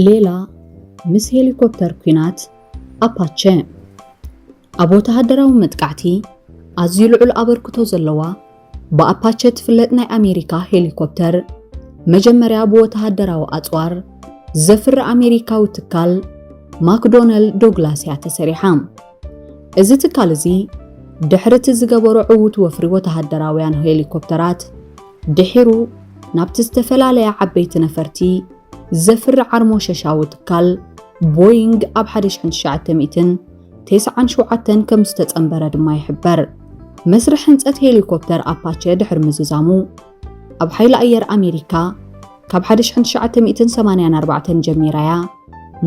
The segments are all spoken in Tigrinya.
ሌላ ምስ ሄሊኮፕተር ኩናት አፓቼ ኣብ ወተሃደራዊ መጥቃዕቲ ኣዝዩ ልዑል ኣበርክቶ ዘለዋ ብኣፓቼ ትፍለጥ ናይ ኣሜሪካ ሄሊኮፕተር መጀመርያ ብወተሃደራዊ ኣጽዋር ዘፍር ኣሜሪካዊ ትካል ማክዶናልድ ዶግላስ እያ ተሰሪሓ። እዚ ትካል እዚ ድሕርቲ ዝገበሮ ዕዉት ወፍሪ ወተሃደራውያን ሄሊኮፕተራት ድሒሩ ናብቲ ዝተፈላለየ ዓበይቲ ነፈርቲ ዘፍር ዓርሞ ሸሻዊ ትካል ቦይንግ ኣብ 1997 ከም ዝተጸንበረ ድማ ይሕበር። መስርሕ ህንጸት ሄሊኮፕተር ኣፓቼ ድሕሪ ምዝዛሙ ኣብ ሓይሊ ኣየር ኣሜሪካ ካብ 1984 ጀሚራያ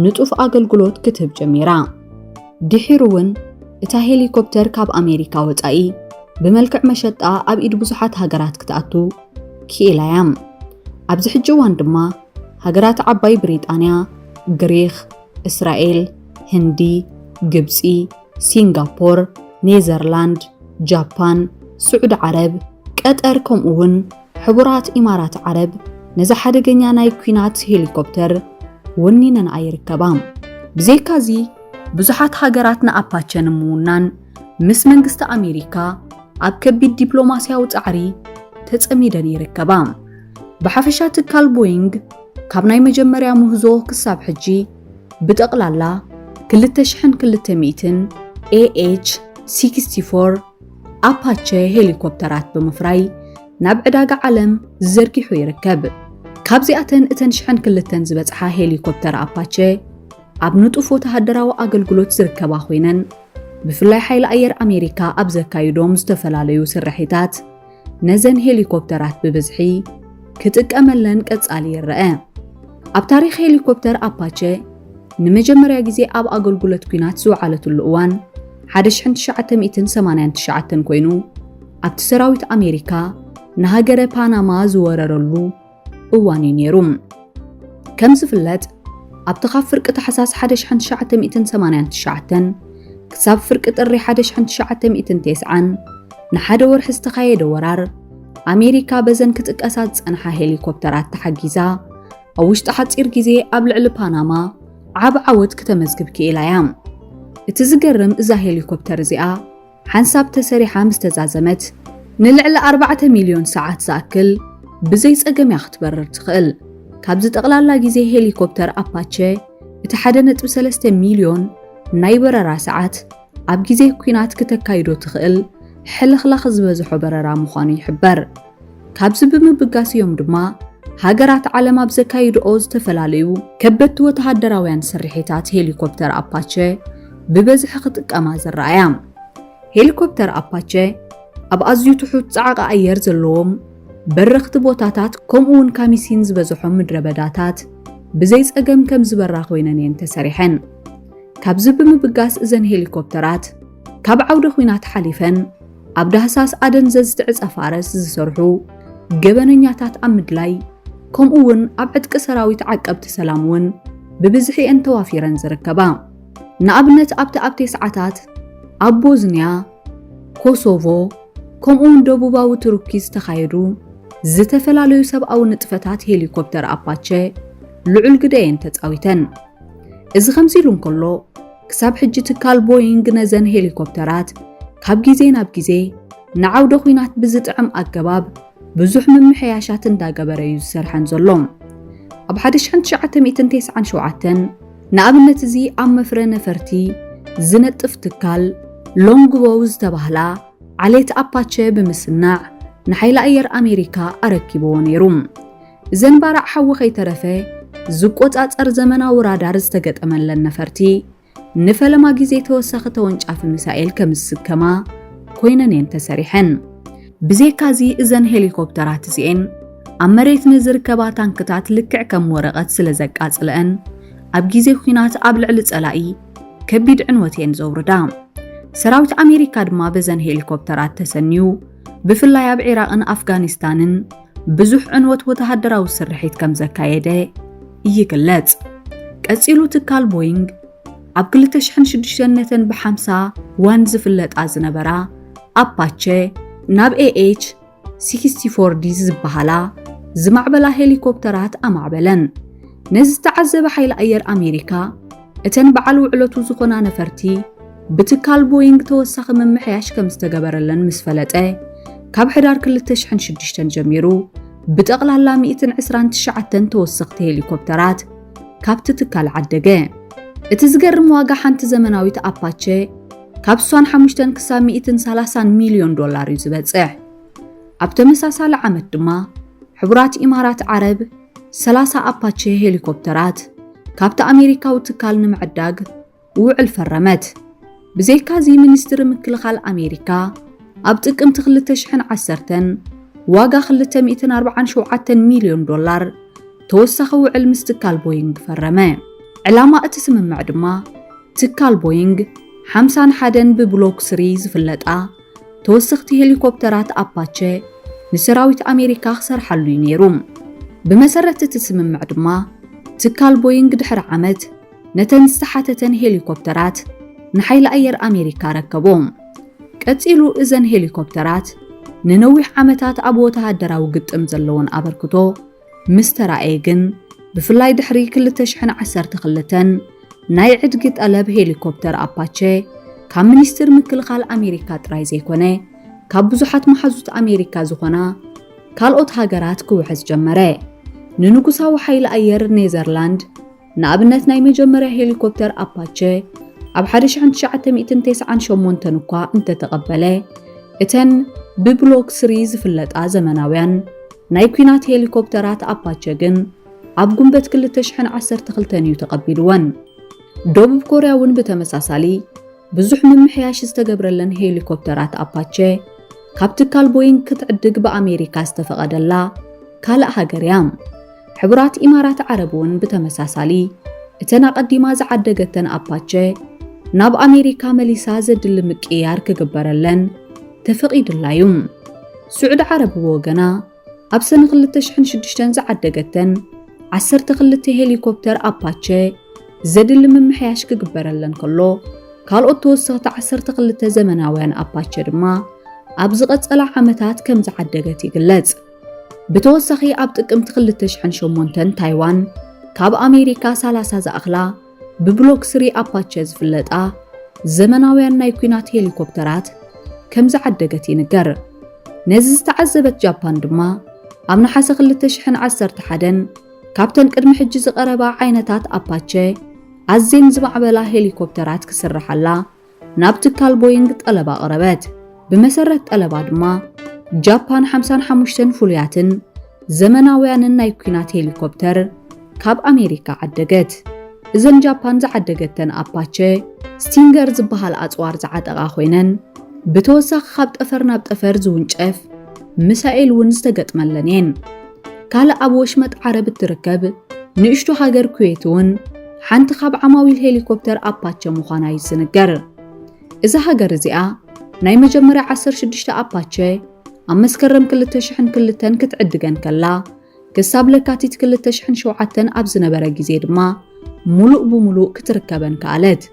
ንጡፍ ኣገልግሎት ክትህብ ጀሚራ። ድሒሩ እውን እታ ሄሊኮፕተር ካብ ኣሜሪካ ወጻኢ ብመልክዕ መሸጣ ኣብ ኢድ ብዙሓት ሃገራት ክትኣቱ ክኢላያ። ኣብዚ ሕጂ እዋን ድማ ሃገራት ዓባይ ብሪጣንያ፣ ግሪክ፣ እስራኤል፣ ህንዲ፣ ግብፂ፣ ሲንጋፖር፣ ኔዘርላንድ፣ ጃፓን፣ ስዑድ ዓረብ፣ ቀጠር ከምኡውን ሕቡራት ኢማራት ዓረብ ነዚ ሓደገኛ ናይ ኩናት ሄሊኮፕተር ወኒነን ኣይርከባ። ብዘይካዚ ብዙሓት ሃገራት ንኣፓቼ ንምውናን ምስ መንግስቲ ኣሜሪካ ኣብ ከቢድ ዲፕሎማስያዊ ጻዕሪ ተጸሚደን ይርከባ። ብሓፈሻ ትካል ቦይንግ ካብ ናይ መጀመርያ ምህዞ ክሳብ ሕጂ ብጠቕላላ 2200 AH-64 ኣፓቼ ሄሊኮፕተራት ብምፍራይ ናብ ዕዳጋ ዓለም ዘርጊሑ ይርከብ። ካብዚኣተን እተን 1200 ዝበጽሓ ሄሊኮፕተር ኣፓቼ ኣብ ንጡፍ ወተሃደራዊ ኣገልግሎት ዝርከባ ኮይነን ብፍላይ ሓይሊ ኣየር ኣሜሪካ ኣብ ዘካይዶም ዝተፈላለዩ ስርሒታት ነዘን ሄሊኮፕተራት ብብዝሒ ክጥቀመለን ቀጻሊ ይርአ። ኣብ ታሪኽ ሄሊኮፕተር ኣፓቼ ንመጀመርያ ግዜ ኣብ ኣገልግሎት ኩናት ዝወዓለትሉ እዋን 1989 ኮይኑ ኣብቲ ሰራዊት ኣሜሪካ ንሃገረ ፓናማ ዝወረረሉ እዋን እዩ ነይሩ። ከም ዝፍለጥ ኣብቲ ካብ ፍርቂ ታሕሳስ 1989 ክሳብ ፍርቂ ጥሪ 1990 ንሓደ ወርሒ ዝተኻየደ ወራር ኣሜሪካ በዘን ክትጥቀሳት ጸንሓ ሄሊኮፕተራት ተሓጊዛ ኣብ ውሽጢ ሓፂር ግዜ ኣብ ልዕሊ ፓናማ ዓብ ዓወት ከተመዝግብ ክኢላያ። እቲ ዝገርም እዛ ሄሊኮፕተር እዚኣ ሓንሳብ ተሰሪሓ ምስ ተዛዘመት ንልዕሊ 4 ሚልዮን ሰዓት ዝኣክል ብዘይ ጸገም ክትበርር ትኽእል። ካብዚ ጠቕላላ ግዜ ሄሊኮፕተር ኣፓቼ እቲ 1.3 ሚልዮን ናይ በረራ ሰዓት ኣብ ግዜ ኩናት ከተካይዶ ትኽእል ሕልኽላኽ ዝበዝሖ በረራ ምዃኑ ይሕበር። ካብዚ ብምብጋስ እዮም ድማ ሃገራት ዓለም ኣብ ዘካይድኦ ዝተፈላለዩ ከበድቲ ወተሃደራውያን ስርሒታት ሄሊኮፕተር ኣፓቼ ብበዝሒ ክጥቀማ ዝረኣያ። ሄሊኮፕተር ኣፓቼ ኣብ ኣዝዩ ትሑት ጻዕቃ ኣየር ዘለዎም በረኽቲ ቦታታት ከምኡውን ካሚሲን ዝበዝሖም ምድረበዳታት ብዘይ ጸገም ከም ዝበራ ኮይነን እየን ተሰሪሐን። ካብዚ ብምብጋስ እዘን ሄሊኮፕተራት ካብ ዓውደ ኩናት ሓሊፈን ኣብ ዳህሳስ ኣደንዘዝ ትዕጸ ፋረስ ዝሰርሑ ገበነኛታት ኣብ ምድላይ ከምኡውን ኣብ ዕጥቂ ሰራዊት ዓቀብቲ ሰላም እውን ብብዝሒ እየን ተዋፊረን ዝርከባ። ንኣብነት ኣብቲ ሰዓታት ኣብ ቦዝንያ፣ ኮሶቮ ከምኡውን ደቡባዊ ቱርኪ ዝተኻየዱ ዝተፈላለዩ ሰብኣዊ ንጥፈታት ሄሊኮፕተር ኣፓቼ ልዑል ግደ እየን ተጻዊተን። እዚ ከምዚ ኢሉ እንከሎ ክሳብ ሕጂ ትካል ቦይንግ ነዘን ሄሊኮፕተራት ካብ ግዜ ናብ ግዜ ንዓውደ ኩናት ብዝጥዕም ኣገባብ ብዙሕ ምምሕያሻት እንዳገበረ እዩ ዝሰርሐን ዘሎ። ኣብ 1997 ንኣብነት እዚ ኣብ መፍረ ነፈርቲ ዝነጥፍ ትካል ሎንግቦው ዝተባህላ ዓሌት ኣፓቼ ብምስናዕ ንሓይሊ ኣየር ኣሜሪካ ኣረኪብዎ ነይሩ። እዘን ባራዕ ሓዊ ከይተረፈ ዝቆጻጸር ዘመናዊ ራዳር ዝተገጠመለን ነፈርቲ ንፈለማ ግዜ ተወሳኺ ተወንጫፊ ሚሳኤል ከም ዝስከማ ኮይነን እየን ተሰሪሐን። ብዘይካዚ እዘን ሄሊኮፕተራት እዚአን ኣብ መሬት ንዝርከባ ታንክታት ልክዕ ከም ወረቐት ስለ ዘቃጽልአን ኣብ ግዜ ኩናት ኣብ ልዕሊ ጸላኢ ከቢድ ዕንወት እየን ዘውርዳ። ሰራዊት ኣሜሪካ ድማ በዘን ሄሊኮፕተራት ተሰንዩ ብፍላይ ኣብ ኢራቅን ኣፍጋኒስታንን ብዙሕ ዕንወት ወተሃደራዊ ስርሒት ከም ዘካየደ ይግለጽ። ቀጺሉ ትካል ቦይንግ ኣብ 2006 ብ50 ዝፍለጣ ዝነበራ ኣፓቼ ናብ AH-64D ዝበሃላ ዝማዕበላ ሄሊኮፕተራት ኣማዕበለን። نزتعذب حيل أير أمريكا اتن بعلو علتو زخونا نفرتي بتكال بوينغ توسخ من محياش كمستقبرلن مسفلته كاب حدار كل تشحن شدشتن جميرو بتقلال 129 توسخت هليكوبترات كاب تتكال عدقه اتزقرم واقع حانت زمناويت أباتشي كاب سوان حمشتن كسا 130 مليون دولار يزبتصح أبتمساسال عمد دما حبرات إمارات عرب 30 أباتشي هليكوبترات كابتا أمريكا وتكال نمعداق وعل فرمت بزيكا زي منستر مكلخال أمريكا أبتقم تخلتشحن عسرتن واقع خلتا 247 مليون دولار توسخ وعل مستكال بوينغ فرمه علامة اتسم معدما تكال بوينغ 51 ببلوك سريز فلتا توسختي هليكوبترات أباتشي نسراويت أمريكا خسر حلو ينيروم بمسرة تسم معدما تكال بوينغ دحر عمت نتن استحاتتن هليكوبترات نحيل أير أمريكا ركبوم كتسيلو إذن هليكوبترات ننويح عمتات أبوتها الدراو قد امزلون أبركتو مسترائيقن بفلاي دحري كل تشحن عسر تخلتن ناي عدقت ألب هليكوبتر أباتشي كام منستر مكلخال أمريكا ترايزي كونه كاب بزوحات محازوت أمريكا زخونا كالوت هاجرات كوحز جمره ننقصاو حيل أير نيزرلاند نابنت ناي مجمره هليكوبتر أباتشي أب حدش عند شعة 298 تنقا انت تقبله اتن ببلوك سريز فلت زمناويان ناي كوينات هليكوبترات أباتشي جن أب قنبت كل تشحن عسر تخلتن يتقبلوان دوب كورياون بتمساسالي بزح من محياش استقبرلن هليكوبترات أباتشي كابتكال بوينغ كتعدق بأمريكا استفقدلا كالا هاجريام حبرات إمارات عربون بتمساسالي اتنا قديما زعدقتن أباتشي ناب أمريكا مليسا زدل مكيار كقبرلن تفقيد اللايوم سعود عرب ووغنا أبسن خلت شحن شدشتن زعدقتن عسر تخلت هليكوبتر أباتشي زدل من محياش كقبرلن كله كالوت توسخت عسر تخلت زمناوين أباتشي دما أبزغت ألا عمتات كم زعدقت يقلت بتوسخي أبتقم تخلت شحن شمونتن تايوان كاب أمريكا سالاسا زأخلا ببلوك سري أباتشيز فلتا زمناوين نايكوينات هليكوبترات كم زعدقت ينقر نزز تعذبت جابان دما أمنا حاسخ اللي تشحن عسر تحدن كابتن قدم حجز قربا عينتات أباتشي عزين زبع بلا هليكوبترات كسر حلا نابتكال بوينغ طلبا قربت بمسرة طلبا دما جابان 55 فولياتن زمناويان نايكوينات هليكوبتر كاب أمريكا عدقت إذن جابان زعدقتن أباتشي ستينجر زبهال أطوار زعدقا خوينن بتوسخ خابت أفرنا بتأفر زونجف مسائل ونستقت ملنين كالا أبوشمت عرب تركب نشتو هاجر كويتون حانت خاب عماوي الهليكوبتر أباتشي مخانا يسنقر إذا هاجر زيا ناي مجمرة 16 أباتشي أمس كرم كل تشحن كل تن كتعدقن كلا كساب لكاتيت كل تشحن شوعتن أبزنا برقي زيد ما ملوء بملوء كتركبن كالت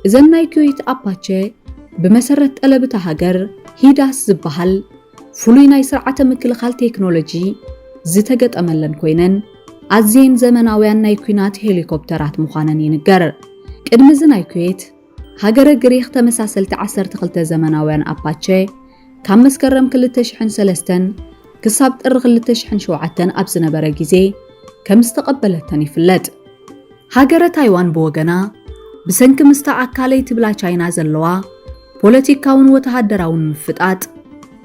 إذا ناي كويت أباتشي بمسرة قلبت هاجر هيداس زبهال فلوي ناي سرعة مكلخال تكنولوجي زتقت أملن كوينن عزين زمناويان ناي كوينات هليكوبترات مخانن ينقر قدم زناي كويت هاجر قريخ تمساسلت 10 زمناويان أباتشي كام مسكرم كل تشحن سلستن كساب ترغ لتشحن شوعتن أبزنا برقيزي كم استقبلتني فلت هاجر تايوان بوغنا بسنك مستعاكالي تبلا چاينا زلوا بوليتيكاون وتهدراون مفتقات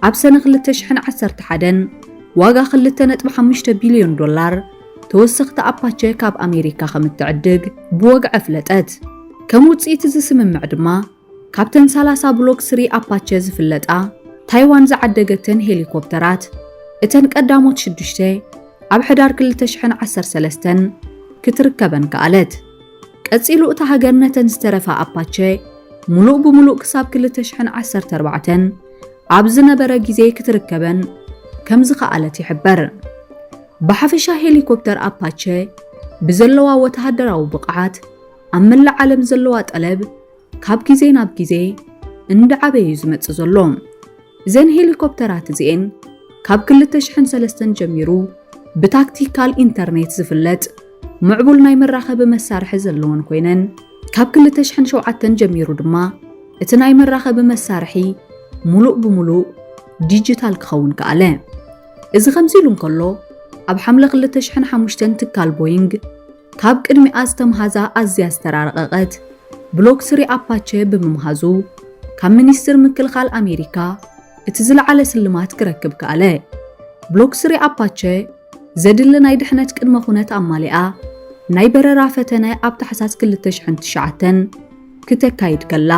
أبسن خلت تشحن 11 واقع خلت نتب 5 بليون دولار توسخت أباتشي كاب أمريكا خمت تعدق بوقع فلتات كموتسيت زسم معدما كابتن 30 بلوك سري أباتشيز فلتا تايوان زعدقتن هليكوبترات اتن قداموت شدشتي أب حدار كل تشحن 13 كتركبن كالت قصيلو اتا هاجرنتن استرفا أباتشي ملوء بملوء كساب كل تشحن 14 عبزنا برقيزي كتركبن كم زخالت يحبر بحفشا هليكوبتر أباتشي بزلوا وتهدراو بقعات أمن العالم زلوا طلب كاب كيزي ناب كيزي اندعبي يزمت زلوم زين هليكوبترات زين كاب كل تشحن 3 جميرو بتاكتيكال انترنت زفلت معبول ناي مراخب مسارح زلون كوينن كاب 2007 جميرو دما እቲ ናይ መራኸቢ መሳርሒ ሙሉእ ብሙሉእ ዲጂታል ክኸውን ከኣለ እዚ ከምዚ ኢሉ እንከሎ ኣብ ሓምለ 2005 ትካል ቦይንግ ካብ ቅድሚኣ ዝተምሃዛ ኣዝያ ዝተራረቐት ብሎክ 3 ኣፓቼ ብምምሃዙ ካብ ሚኒስትር ምክልኻል ኣሜሪካ እቲ ዝለዓለ ስልማት ክረክብ ከኣለ ብሎክ 3 ኣፓቼ ዘድሊ ናይ ድሕነት ቅድመ ኩነት ኣማሊኣ ናይ በረራ ፈተነ ኣብ ታሕሳስ 2009 ክተካይድ ከላ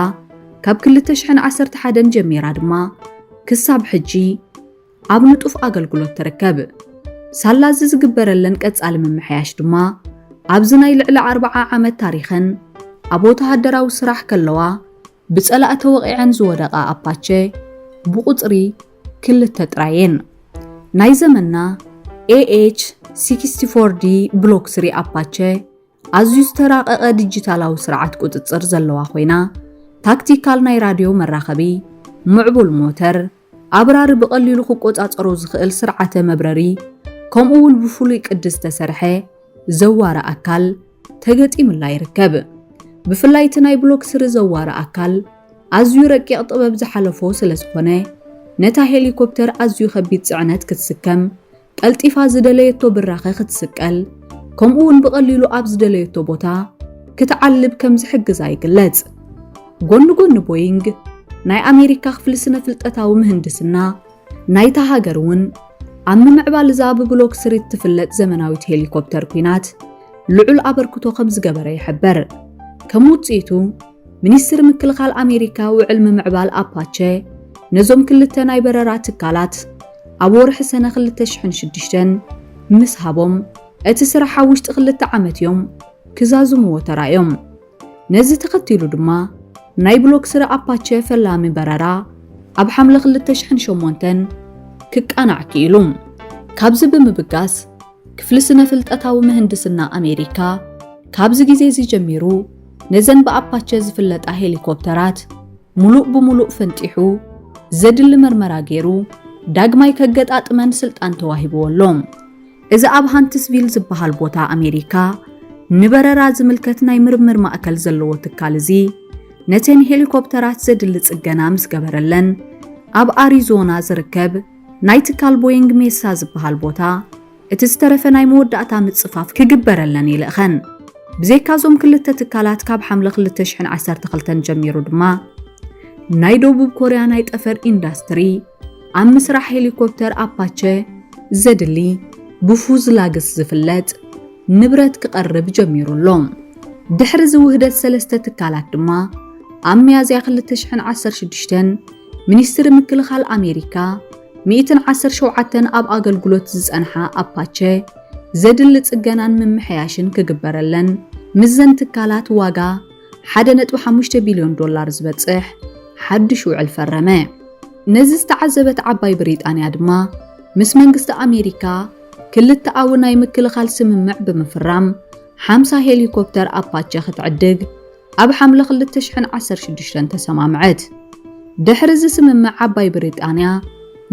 ካብ 2011 ጀሚራ ድማ ክሳብ ሕጂ ኣብ ንጡፍ ኣገልግሎት ተረከብ ሳላዝ ዝግበረለን ቀጻሊ ምምሕያሽ ድማ ኣብዚ ናይ ልዕሊ 40 ዓመት ታሪኽን ኣብ ወተሃደራዊ ስራሕ ከለዋ ብጸላእ ተወቂዐን ዝወደቃ ኣፓቼ ብቁጽሪ ክልተ ጥራየን ናይ ዘመና AH-64D ብሎክ 3 ኣፓቼ ኣዝዩ ዝተራቐቐ ዲጂታላዊ ስርዓት ቁጥጥር ዘለዋ ኮይና ታክቲካል ናይ ራድዮ መራኸቢ ምዕቡል ሞተር ኣብራሪ ብቐሊሉ ክቆጻጸሮ ዝኽእል ስርዓተ መብረሪ ከምኡውን ብፍሉይ ቅዲ ዝተሰርሐ ዘዋረ ኣካል ተገጢሙላ ይርከብ ብፍላይ እቲ ናይ ብሎክ 3 ዘዋረ ኣካል ኣዝዩ ረቂቕ ጥበብ ዝሓለፎ ስለ ዝኾነ ነታ ሄሊኮፕተር ኣዝዩ ከቢድ ጽዕነት ክትስከም ቀልጢፋ ዝደለየቶ ብራኸ ክትስቀል ከምኡውን ብቐሊሉ ኣብ ዝደለየቶ ቦታ ክትዓልብ ከም ዝሕግዛ ይግለጽ ጎን ቦይንግ ናይ ኣሜሪካ ክፍሊ ስነ ፍልጠታዊ ምህንድስና ናይታ ሃገር እውን ኣብ ምዕባል ዛብ ብሎክ 3 ትፍለጥ ዘመናዊት ሄሊኮፕተር ኩናት ልዑል ኣበርክቶ ከም ዝገበረ ይሕበር ከም ውጽኢቱ ሚኒስትር ምክልኻል ኣሜሪካ ውዕል ምዕባል ኣፓቼ ነዞም ክልተ ናይ በረራ ትካላት ኣብ ወርሒ ሰነ 2006 ምስ ሃቦም እቲ ስራሕ ውሽጢ 2 ዓመት እዮም ክዛዝምዎ ተራእዮም ነዚ ተኸቲሉ ድማ ናይ ብሎክ 3 ኣፓቼ ፈላሚ በረራ ኣብ ሓምለ 2008 ክቃናዕ ክኢሉ ካብዚ ብምብጋስ ክፍሊ ስነ ፍልጠታዊ ምህንድስና ኣሜሪካ ካብዚ ግዜ ጀሚሩ ነዘን ብኣፓቼ ዝፍለጣ ሄሊኮፕተራት ሙሉእ ብሙሉእ ፈንጢሑ ዘድሊ መርመራ ገይሩ ዳግማይ ከገጣጥመን ስልጣን ተዋሂብዎሎም እዚ ኣብ ሃንትስቪል ዝበሃል ቦታ ኣሜሪካ ንበረራ ዝምልከት ናይ ምርምር ማእከል ዘለዎ ትካል እዚ ነተን ሄሊኮፕተራት ዘድሊ ጽገና ምስ ገበረለን ኣብ ኣሪዞና ዝርከብ ናይ ትካል ቦይንግ ሜሳ ዝበሃል ቦታ እቲ ዝተረፈ ናይ መወዳእታ ምጽፋፍ ክግበረለን ይልእኸን ብዘይካዞም ክልተ ትካላት ካብ ሓምለ 2012 ጀሚሩ ድማ ናይ ደቡብ ኮርያ ናይ ጠፈር ኢንዳስትሪ ኣብ ምስራሕ ሄሊኮፕተር ኣፓቼ ዘድሊ ብፉዝላግስ ዝፍለጥ ንብረት ክቐርብ ጀሚሩሎም ድሕሪ ዝውህደት ሰለስተ ትካላት ድማ ኣብ ሚያዝያ 2016 ሚኒስትር ምክልኻል ኣሜሪካ 117 ኣብ ኣገልግሎት ዝጸንሓ ኣፓቼ ዘድሊ ጽገናን ምምሕያሽን ክግበረለን ምዘን ትካላት ዋጋ 1.5 ቢልዮን ዶላር ዝበጽሕ ሓድሽ ውዕል ፈረመ ነዚ ዝተዓዘበት ዓባይ ብሪጣንያ ድማ ምስ መንግስቲ ኣሜሪካ ክልተ ኣው ናይ ምክልኻል ስምምዕ ብምፍራም 50 ሄሊኮፕተር ኣፓቼ ክትዕድግ ኣብ ሓምለ 2016 ተሰማምዐት ድሕሪ እዚ ስምምዕ ዓባይ ብሪጣንያ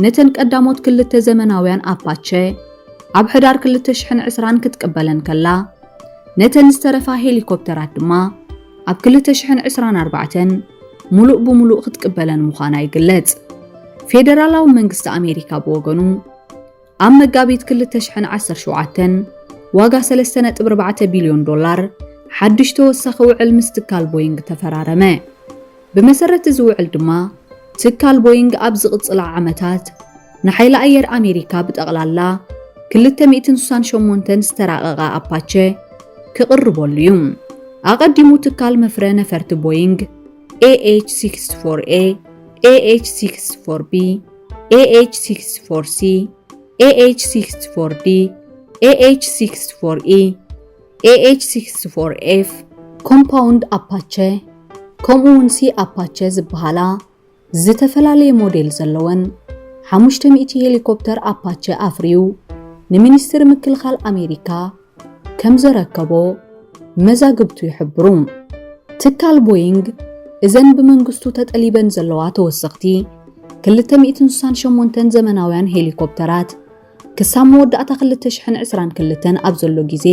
ነተን ቀዳሞት ክልተ ዘመናውያን ኣፓቼ ኣብ ሕዳር 2020 ክትቀበለን ከላ ነተን ዝተረፋ ሄሊኮፕተራት ድማ ኣብ 2024 ሙሉእ ብሙሉእ ክትቀበለን ምዃና ይግለጽ ፌደራላዊ መንግስቲ ኣሜሪካ ብወገኑ ኣብ መጋቢት 2017 ዋጋ 3.4 ቢልዮን ዶላር ሓድሽ ተወሳኺ ውዕል ምስ ትካል ቦይንግ ተፈራረመ ብመሰረት እዚ ውዕል ድማ ትካል ቦይንግ ኣብ ዝቕጽላ ዓመታት ንሓይሊ ኣየር ኣሜሪካ ብጠቕላላ 268 ዝተራቐቐ ኣፓቼ ክቕርበሉ እዩ ኣቐዲሙ ትካል መፍረ ነፈርቲ ቦይንግ AH-64A AH-64B AH-64C AH-64D AH-64E AH-64F ኮምፓውንድ ኣፓቼ ከምኡውን ሲ ኣፓቼ ዝበሃላ ዝተፈላለየ ሞዴል ዘለወን 500 ሄሊኮፕተር ኣፓቼ ኣፍርዩ ንሚኒስትር ምክልኻል ኣሜሪካ ከም ዘረከቦ መዛግብቱ ይሕብሩ ትካል ቦይንግ እዘን ብመንግስቱ ተጠሊበን ዘለዋ ተወሰኽቲ 268 ዘመናውያን ሄሊኮፕተራት ክሳብ መወዳእታ 2022 ኣብ ዘሎ ግዜ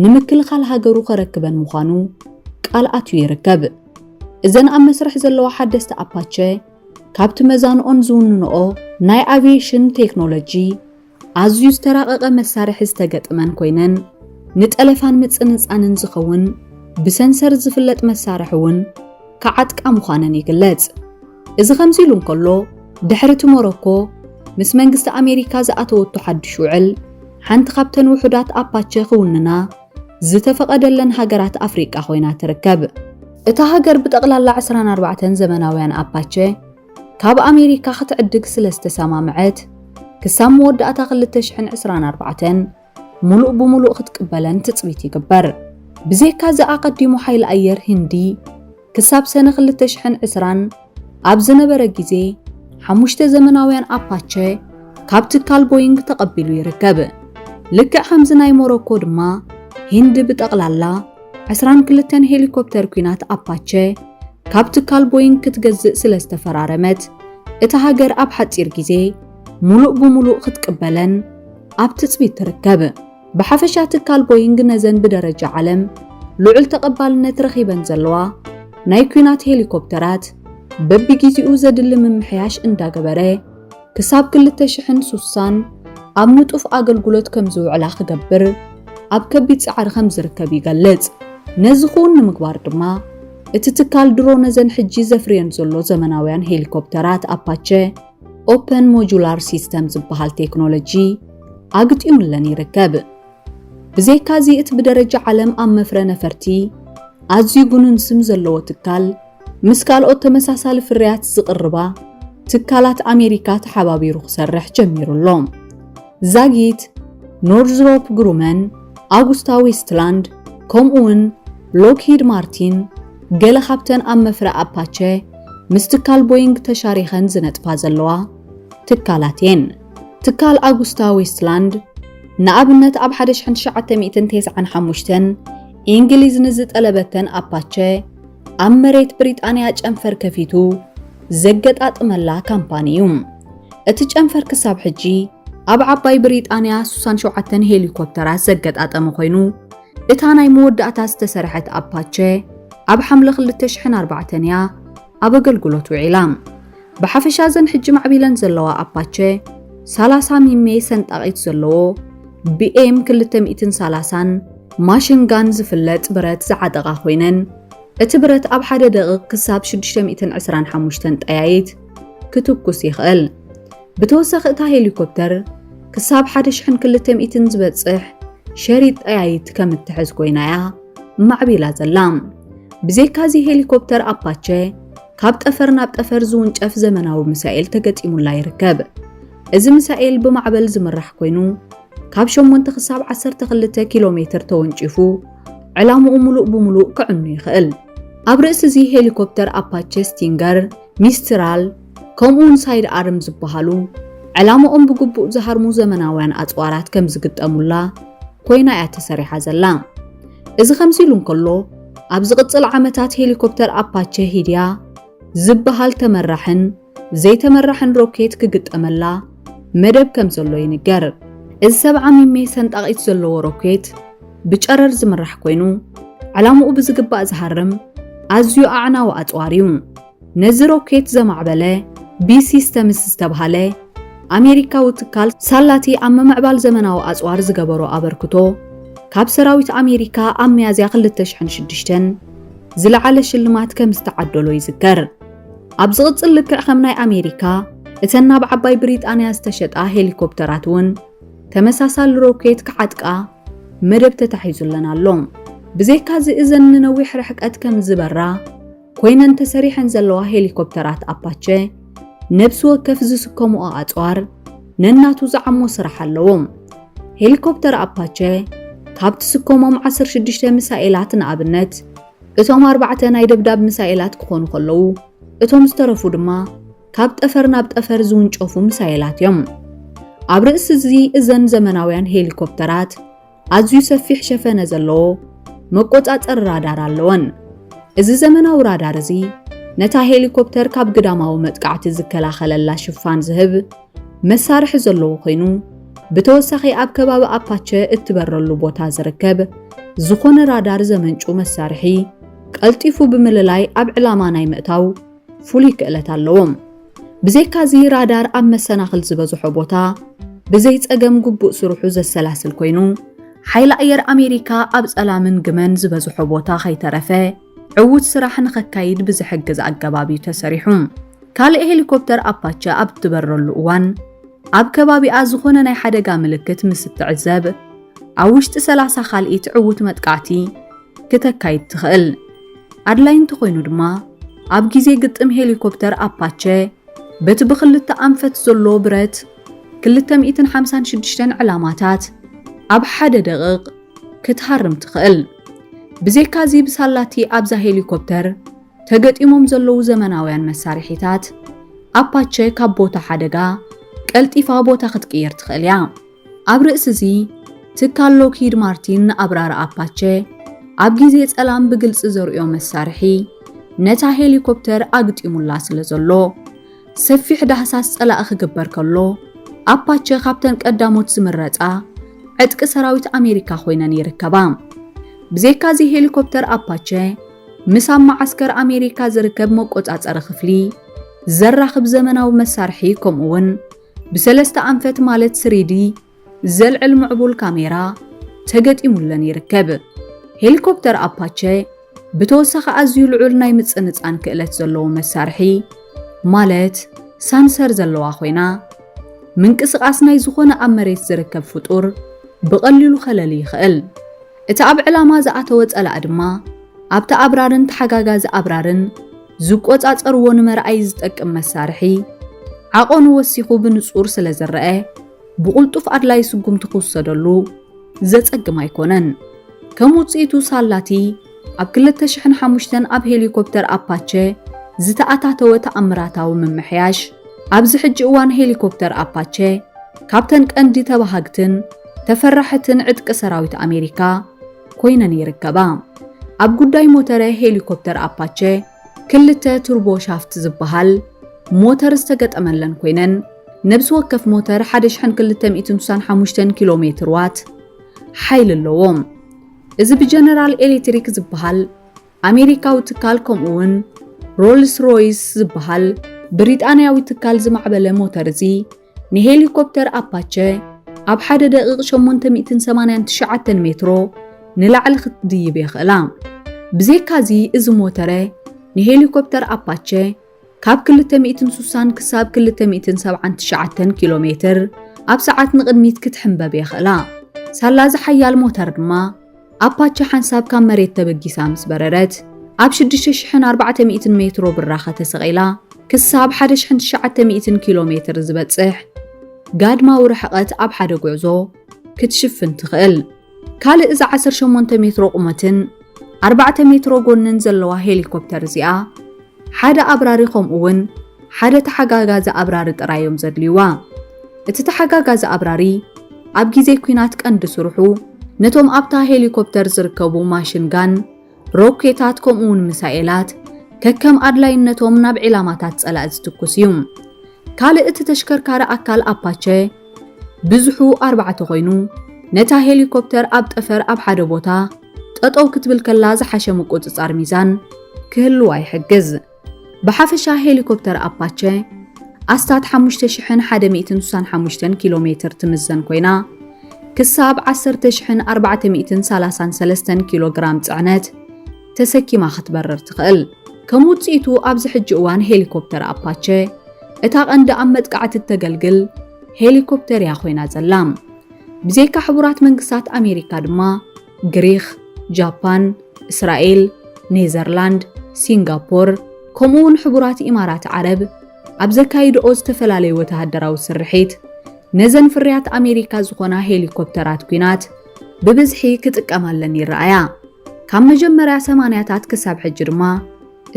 ንምክልኻል ሃገሩ ከረክበን ምዃኑ ቃልኣቱ ይርከብ እዘን ኣብ መስርሕ ዘለዋ ሓደስቲ ኣፓቼ ካብቲ መዛንኦን ዝውንንኦ ናይ አቪዬሽን ቴክኖሎጂ ኣዝዩ ዝተራቐቐ መሳርሒ ዝተገጥመን ኮይነን ንጠለፋን ምጽንጻንን ዝኸውን ብሰንሰር ዝፍለጥ መሳርሒ እውን ከዓጥቃ ምዃነን ይግለጽ እዚ ከምዚ ኢሉ እንከሎ ድሕሪ ሞሮኮ ምስ መንግስቲ ኣሜሪካ ዝኣተወቱ ሓድሽ ውዕል ሓንቲ ካብተን ውሑዳት ኣፓቼ ክውንና ዝተፈቐደለን ሃገራት ኣፍሪቃ ኮይና ትርከብ እታ ሃገር ብጠቕላላ 24 ዘመናውያን ኣፓቼ ካብ ኣሜሪካ ክትዕድግ ስለ ዝተሰማምዐት ክሳብ መወዳእታ 2024 ሙሉእ ብሙሉእ ክትቅበለን ትጽቢት ይግበር ብዘይካ ዝኣቀዲሙ ሓይሊ ኣየር ህንዲ ክሳብ ሰነ 2020 ኣብ ዝነበረ ግዜ 5 ዘመናውያን ኣፓቼ ካብ ትካል ቦይንግ ተቐቢሉ ይርከብ ልክዕ ከምዚ ናይ ሞሮኮ ድማ ህንዲ ብጠቕላላ 22 ሄሊኮፕተር ኩናት ኣፓቼ ካብ ትካል ቦይንግ ክትገዝእ ስለ ዝተፈራረመት እታ ሃገር ኣብ ሓጺር ግዜ ሙሉእ ብሙሉእ ክትቅበለን ኣብ ትጽቢት ትርከብ ብሓፈሻ ትካል ቦይንግ ነዘን ብደረጃ ዓለም ልዑል ተቐባልነት ረኺበን ዘለዋ ናይ ኩናት ሄሊኮፕተራት በቢጊዜኡ ዘድሊ ምምሕያሽ እንዳገበረ ክሳብ 2060 ኣብ ንጡፍ ኣገልግሎት ከም ዝውዕላ ክገብር ኣብ ከቢድ ጻዕሪ ከም ዝርከብ ይገልጽ ነዚ ኹን ንምግባር ድማ እቲ ትካል ድሮ ነዘን ሕጂ ዘፍርየን ዘሎ ዘመናውያን ሄሊኮፕተራት ኣፓቼ ኦፕን ሞጁላር ሲስተም ዝበሃል ቴክኖሎጂ ኣግጥሙለን ይርከብ ብዘይካዚ እቲ ብደረጃ ዓለም ኣብ መፍረ ነፈርቲ ኣዝዩ ጉኑን ስም ዘለዎ ትካል ምስ ካልኦት ተመሳሳሊ ፍርያት ዝቕርባ ትካላት ኣሜሪካ ተሓባቢሩ ክሰርሕ ጀሚሩሎም ዛጊት ኖርዝሮፕ ግሩመን ኣጉስታ ዌስትላንድ ከምኡውን ሎክሂድ ማርቲን ገለ ካብተን ኣብ መፍረ ኣፓቼ ምስ ትካል ቦይንግ ተሻሪኸን ዝነጥፋ ዘለዋ ትካላት እየን ትካል ኣጉስታ ዌስትላንድ ንኣብነት ኣብ 1995 እንግሊዝ ንዝጠለበተን ኣፓቼ ኣብ መሬት ብሪጣንያ ጨንፈር ከፊቱ ዘገጣጥመላ ካምፓኒ እዩ እቲ ጨንፈር ክሳብ ሕጂ ኣብ ዓባይ ብሪጣንያ 67 ሄሊኮፕተራት ዘገጣጠመ ኮይኑ እታ ናይ መወዳእታ ዝተሰርሐት ኣፓቼ ኣብ ሓምለ 2004 ኣብ ኣገልግሎት ውዒላ ብሓፈሻ ዘን ሕጂ ማዕቢለን ዘለዋ ኣፓቼ 30 ሚሜ ሰንጣቂት ዘለዎ BM 230 ማሽን ጋን ዝፍለጥ ብረት ዝዓጠቓ ኮይነን እቲ ብረት ኣብ ሓደ ደቂቕ ክሳብ 625 ጠያይት ክትኩስ ይኽእል ብተወሳኺ እታ ሄሊኮፕተር ክሳብ 1200 ዝበጽሕ ሸሪጥ ጠያይት ከም እትሕዝ ኮይናያ ማዕቢላ ዘላ ብዘይካዚ ሄሊኮፕተር ኣፓቼ ካብ ጠፈር ናብ ጠፈር ዝውንጨፍ ዘመናዊ ሚሳኤል ተገጢሙላ ይርከብ እዚ ሚሳኤል ብማዕበል ዝምራሕ ኮይኑ ካብ 8 ክሳብ 12 ኪሎሜትር ተወንጪፉ ዕላምኡ ሙሉእ ብሙሉእ ክዕኑ ይኽእል ኣብ ርእሲ እዚ ሄሊኮፕተር ኣፓቼ ስቲንገር ሚስትራል ከምኡውን ሳይድ ኣርም ዝበሃሉ ዕላምኦም ብግቡእ ዝሃርሙ ዘመናውያን ኣጽዋራት ከም ዝግጠሙላ ኮይና እያ ተሰሪሓ ዘላ እዚ ከምዚ ኢሉ እንከሎ ኣብ ዝቕጽል ዓመታት ሄሊኮፕተር ኣፓቼ ሂድያ ዝበሃል ተመራሕን ዘይተመራሕን ሮኬት ክግጠመላ መደብ ከም ዘሎ ይንገር እዚ 70 ሚሜ ሰንጣቂት ዘለዎ ሮኬት ብጨረር ዝምራሕ ኮይኑ ዕላምኡ ብዝግባእ ዝሃርም ኣዝዩ ኣዕናዊ ኣጽዋር እዩ ነዚ ሮኬት ዘማዕበለ ቢ-ሲስተምስ ዝተባሃለ ኣሜሪካዊ ትካል ሳላቲ ኣብ ምምዕባል ዘመናዊ ኣጽዋር ዝገበሮ ኣበርክቶ ካብ ሰራዊት ኣሜሪካ ኣብ ሚያዝያ 2006 ዝለዓለ ሽልማት ከም ዝተዓደሎ ይዝከር ኣብ ዝቕጽል ልክዕ ከም ናይ ኣሜሪካ እተን ናብ ዓባይ ብሪጣንያ ዝተሸጣ ሄሊኮፕተራት እውን ተመሳሳሊ ሮኬት ክዓጥቃ መደብ ተታሒዙለን ኣሎ ብዘይካዚ እዘን ንነዊሕ ርሕቀት ከም ዝበራ ኮይነን ተሰሪሐን ዘለዋ ሄሊኮፕተራት ኣፓቼ ነብሲ ወከፍ ዝስከምኦ ኣጽዋር ነናቱ ዝዓሞ ስራሕ ኣለዎም ሄሊኮፕተር ኣፓቼ ካብ ትስከሞም 16 ሚሳኤላት ንኣብነት እቶም 4 ናይ ደብዳብ ሚሳኤላት ክኾኑ ከለዉ እቶም ዝተረፉ ድማ ካብ ጠፈር ናብ ጠፈር ዝውንጨፉ ሚሳኤላት እዮም ኣብ ርእሲ እዚ እዘን ዘመናውያን ሄሊኮፕተራት ኣዝዩ ሰፊሕ ሸፈነ ዘለዎ መቆጻጸሪ ራዳር ኣለወን እዚ ዘመናዊ ራዳር እዚ ነታ ሄሊኮፕተር ካብ ግዳማዊ መጥቃዕቲ ዝከላኸለላ ሽፋን ዝህብ መሳርሒ ዘለዎ ኮይኑ ብተወሳኺ ኣብ ከባቢ ኣፓቸ እትበረሉ ቦታ ዝርከብ ዝኾነ ራዳር ዘመንጩ መሳርሒ ቀልጢፉ ብምልላይ ኣብ ዕላማ ናይ ምእታው ፍሉይ ክእለት ኣለዎም። ብዘይካዚ ራዳር ኣብ መሰናኽል ዝበዝሖ ቦታ ብዘይ ጸገም ግቡእ ስርሑ ዘሰላስል ኮይኑ ሓይሊ ኣየር ኣሜሪካ ኣብ ጸላምን ግመን ዝበዝሖ ቦታ ከይተረፈ ዕውት ስራሕ ንኸካይድ ብዝሕግዝ ኣገባብ እዩ ተሰሪሑ። ካልእ ሄሊኮፕተር ኣፓቸ ኣብ ትበረሉ እዋን ኣብ ከባቢኣ ዝኾነ ናይ ሓደጋ ምልክት ምስ ትዕዘብ ኣብ ውሽጢ 30 ካልኢት ዕውት መጥቃዕቲ ክተካይድ ትኽእል። ኣድላይ እንተኾይኑ ድማ ኣብ ግዜ ግጥም ሄሊኮፕተር ኣፓቸ በቲ ብክልተ ኣንፈት ዘሎ ብረት 256 ዕላማታት ኣብ ሓደ ደቂቕ ክትሃርም ትኽእል። ብዘይካዚ ብሳላቲ ኣብዛ ሄሊኮፕተር ተገጢሞም ዘለዉ ዘመናውያን መሳርሒታት ኣፓቸ ካብ ቦታ ሓደጋ ቀልጢፋ ቦታ ክትቅየር ትኽእል እያ። ኣብ ርእሲ እዚ ትካል ሎክሂድ ማርቲን ንኣብራሪ ኣፓቸ ኣብ ግዜ ጸላም ብግልፂ ዘርእዮ መሳርሒ ነታ ሄሊኮፕተር ኣግጢሙላ ስለ ዘሎ ሰፊሕ ዳህሳስ ጸላእ ክግበር ከሎ ኣፓቸ ካብተን ቀዳሞት ዝምረፃ ዕጥቂ ሰራዊት ኣሜሪካ ኮይነን ይርከባ። ብዘይካዚ ሄሊኮፕተር ኣፓቸ ምስ ኣብ ማዓስከር ኣሜሪካ ዝርከብ መቆጻጸሪ ክፍሊ ዘራኽብ ዘመናዊ መሳርሒ ከምኡውን ብሰለስተ ኣንፈት ማለት 3D ዘልዕል ምዕቡል ካሜራ ተገጢሙለን ይርከብ። ሄሊኮፕተር ኣፓቸ ብተወሳኺ ኣዝዩ ልዑል ናይ ምጽንጻን ክእለት ዘለዎ መሳርሒ ማለት ሳንሰር ዘለዋ ኮይና ምንቅስቓስ ናይ ዝኾነ ኣብ መሬት ዝርከብ ፍጡር ብቐሊሉ ኸለሊ ይኽእል። እቲ ኣብ ዕላማ ዝኣተወ ጸላእ ድማ ኣብቲ ኣብራርን ተሓጋጋዚ ኣብራርን ዝቆጻጸርዎ ንመርኣይ ዝጠቅም መሳርሒ ዓቆኑ ወሲኹ ብንጹር ስለ ዝረአ ብቁልጡፍ ኣድላይ ስጉምቲ ክውሰደሉ ዘጸግም ኣይኮነን። ከም ውጽኢቱ ሳላቲ ኣብ 2005 ኣብ ሄሊኮፕተር ኣፓቸ ዝተኣታተወ ተኣምራታዊ ምምሕያሽ ኣብዚ ሕጂ እዋን ሄሊኮፕተር ኣፓቸ ካብተን ቀንዲ ተባሃግትን ተፈራሕትን ዕጥቂ ሰራዊት ኣሜሪካ ኮይነን ይርከባ። ኣብ ጉዳይ ሞተር ሄሊኮፕተር ኣፓቸ ክልተ ቱርቦ ሻፍት ዝበሃል ሞተር ዝተገጠመለን ኮይነን ነብሲ ወከፍ ሞተር 1265 ኪሎ ሜትር ዋት ሓይሊ ኣለዎም። እዚ ብጀነራል ኤሌክትሪክ ዝበሃል ኣሜሪካዊ ትካል ከምኡውን ሮልስ ሮይስ ዝበሃል ብሪጣንያዊ ትካል ዝማዕበለ ሞተር እዚ ንሄሊኮፕተር ኣፓቸ ኣብ 1 ደቂቕ 889 ሜትሮ ንላዕሊ ክትድይብ ይኽእላ። ብዘይካዚ እዚ ሞተር ንሄሊኮፕተር ኣፓቸ ካብ 260 ክሳብ 279 ኪሎ ሜትር ኣብ ሰዓት ንቕድሚት ክትሕንበብ ይኽእላ። ሳላዚ ሓያል ሞተር ድማ ኣፓቸ ሓንሳብ ካብ መሬት ተበጊሳ ምስ በረረት ኣብ 6400 ሜትሮ ብራኸ ተሰቒላ ክሳብ 1900 ኪሎ ሜትር ዝበጽሕ ጋድማዊ ርሕቐት ኣብ ሓደ ጉዕዞ ክትሽፍን ትኽእል። ካልእ እዚ 18 ሜትሮ ቁመትን 4 ሜትሮ ጎንን ዘለዋ ሄሊኮፕተር እዚኣ ሓደ ኣብራሪ ከምኡውን ሓደ ተሓጋጋዚ ኣብራሪ ጥራዮም ዘድልይዋ። እቲ ተሓጋጋዚ ኣብራሪ ኣብ ግዜ ኩናት ቀንዲ ስርሑ ነቶም ኣብታ ሄሊኮፕተር ዝርከቡ ማሽንጋን ሮኬታት ከምኡውን ሚሳኤላት ከከም ኣድላይነቶም ናብ ዕላማታት ጸላእ ዝትኩስ እዩ። ካልእ እቲ ተሽከርካሪ ኣካል ኣፓቸ ብዙሑ 4 ኮይኑ ነታ ሄሊኮፕተር ኣብ ጠፈር ኣብ ሓደ ቦታ ጠጠው ክትብል ከላ ዝሓሸ ምቁጽጻር ሚዛን ክህልዋ ይሕግዝ። ብሓፈሻ ሄሊኮፕተር ኣፓቸ ኣስታት 5165 ኪሎ ሜትር ትምዘን ኮይና ክሳብ 10433 ኪሎ ግራም ጽዕነት ተሰኪማ ክትበረር ትኽእል። ከም ውጽኢቱ ኣብዚ ሕጂ እዋን ሄሊኮፕተር ኣፓቸ እታ ቀንዲ ኣብ መጥቃዕቲ ተገልግል ሄሊኮፕተር እያ ኮይና ዘላ። ብዘይካ ሕቡራት መንግስታት ኣሜሪካ ድማ ግሪክ፣ ጃፓን፣ እስራኤል፣ ኔዘርላንድ፣ ሲንጋፖር ከምኡውን ሕቡራት ኢማራት ዓረብ ኣብ ዘካይድኦ ዝተፈላለዩ ወተሃደራዊ ስርሒት ነዘን ፍርያት ኣሜሪካ ዝኾና ሄሊኮፕተራት ኩናት ብብዝሒ ክጥቀማለን ይረኣያ። ካብ መጀመርያ 80ታት ክሳብ ሕጂ ድማ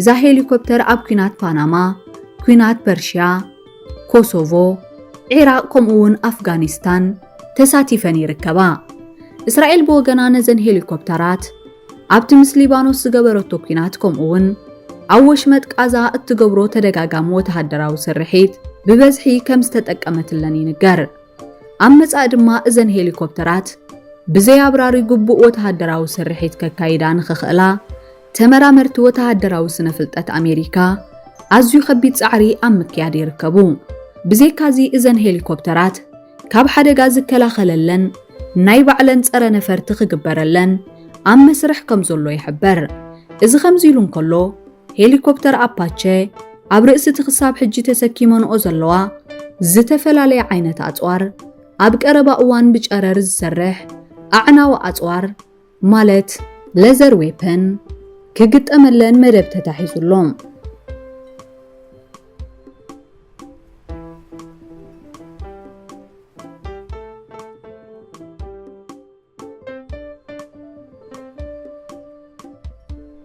እዛ ሄሊኮፕተር ኣብ ኩናት ፓናማ፣ ኩናት ፐርሺያ፣ ኮሶቮ፣ ኢራቅ ከምኡውን ኣፍጋኒስታን ተሳቲፈን ይርከባ። እስራኤል ብወገና ነዘን ሄሊኮፕተራት ኣብቲ ምስ ሊባኖስ ዝገበረቶ ኩናት ከምኡውን ኣብ ወሽመጥ ቃዛ እትገብሮ ተደጋጋሚ ወተሃደራዊ ስርሒት ብበዝሒ ከም ዝተጠቀመትለን ይንገር። أمتسا دما إذن هليكوبترات بزي أبراري قبو وتهدراو سرحيت ككايدان خخلا تمرامرت وتهدراو سنفلتات أمريكا أزيو خبيت سعري أمكياد يركبو بزي كازي إذن هليكوبترات كاب حدقا زكلا خللن ناي بعلن سأرى نفر تخقبرلن أم مسرح كمزولو يحبر إذا خمزيلون كلو هليكوبتر أباتشي أبرئس تخصاب حجي تسكيمون أوزلوا زتفلالي عينة أطوار أبك أربا أوان بج أررز سرح أعنا وأطوار مالت ليزر ويبن كجت أملن مدب تتحيزلهم